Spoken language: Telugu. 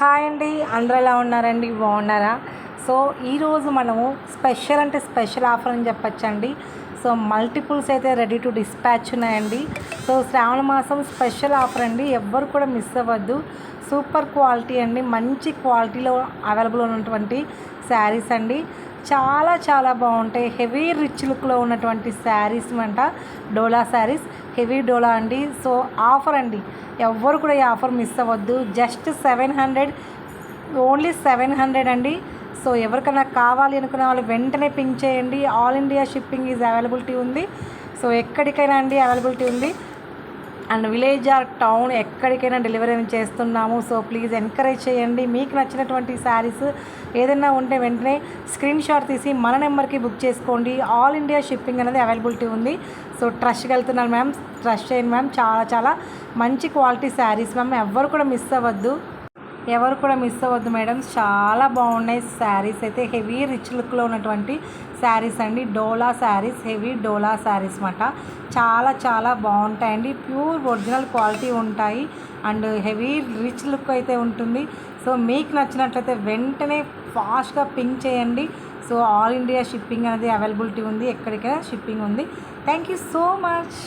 హాయ్ అండి, అందరూ ఎలా ఉన్నారండి? బాగున్నారా? సో ఈరోజు మనము స్పెషల్ అంటే స్పెషల్ ఆఫర్ అని చెప్పచ్చండి. సో మల్టిపుల్స్ అయితే రెడీ టు డిస్పాచ్ ఉన్నాయండి. సో శ్రావణ మాసం స్పెషల్ ఆఫర్ అండి, ఎవ్వరు కూడా మిస్ అవ్వద్దు. సూపర్ క్వాలిటీ అండి, మంచి క్వాలిటీలో అవైలబుల్ ఉన్నటువంటి శారీస్ అండి. చాలా చాలా బాగుంటాయి. హెవీ రిచ్ లుక్లో ఉన్నటువంటి శారీస్ అంట, డోలా శారీస్, హెవీ డోలా అండి. సో ఆఫర్ అండి, ఎవ్వరు కూడా ఈ ఆఫర్ మిస్ అవ్వద్దు. జస్ట్ 700, ఓన్లీ 700 అండి. సో ఎవరికైనా కావాలి అనుకున్న వాళ్ళు వెంటనే పింక్ చేయండి. All India shipping is availability ఉంది. సో ఎక్కడికైనా అండి అవైలబిలిటీ ఉంది. అండ్ విలేజ్ ఆర్ టౌన్ ఎక్కడికైనా డెలివరీ చేస్తున్నాము. సో ప్లీజ్ ఎంకరేజ్ చేయండి. మీకు నచ్చినటువంటి శారీస్ ఏదైనా ఉంటే వెంటనే స్క్రీన్ షాట్ తీసి మన నెంబర్కి బుక్ చేసుకోండి. ఆల్ ఇండియా షిప్పింగ్ అనేది అవైలబిలిటీ ఉంది. సో ట్రస్ట్కి వెళ్తున్నాను మ్యామ్, ట్రస్ట్ చేయండి మ్యామ్. చాలా చాలా మంచి క్వాలిటీ శారీస్ మ్యామ్, ఎవరు కూడా మిస్ అవ్వద్దు మేడం. చాలా బాగున్నాయి శారీస్ అయితే. హెవీ రిచ్ లుక్లో ఉన్నటువంటి శారీస్ అండి, డోలా శారీస్, హెవీ డోలా శారీస్ అన్నమాట. చాలా చాలా బాగుంటాయండి, ప్యూర్ ఒరిజినల్ క్వాలిటీ ఉంటాయి అండ్ హెవీ రిచ్ లుక్ అయితే ఉంటుంది. సో మీకు నచ్చినట్లయితే వెంటనే ఫాస్ట్గా పింక్ చేయండి. సో ఆల్ ఇండియా షిప్పింగ్ అనేది అవైలబిలిటీ ఉంది, ఎక్కడికైనా షిప్పింగ్ ఉంది. Thank you so much.